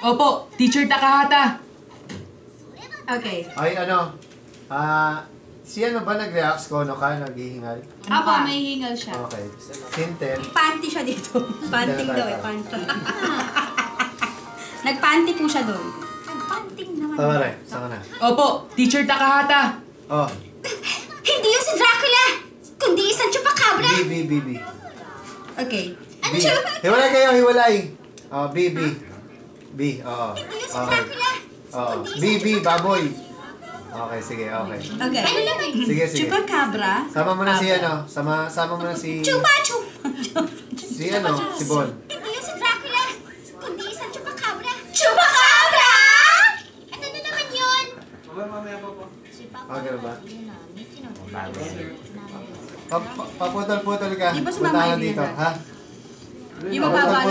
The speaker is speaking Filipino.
Opo, Teacher Takahata. Okay. Ay, si ano ba nag-reacts ko, naghihingal? Apo, may hingal siya. Okay. Sintel. Panty siya dito. Panting daw eh, panty. Nagpanty po siya doon. Nagpanting naman. Tama rin, saan ka na? Opo, Teacher Takahata. Oh, Hindi yun si Dracula! Kundi isang chupacabra! B. Okay. B. Hiwalay kayo, hiwalay. Oh, B. Oo. Hindi yun si Okay. Dracula! Oo. B, baboy. Okay, sige, okay. Okay. Ano naman? Sige. Chupacabra? Sama mo na si sama mo na si... Chupa-chup! Si si Bon. Hindi yun si Dracula! Kundi isang chupacabra! Chupacabra! Ano na naman yun? Mamaya pa po. Okay ba? Paputol-putol ka. Di ba Punta ka sumama dito, yun? ha? Di ba bawal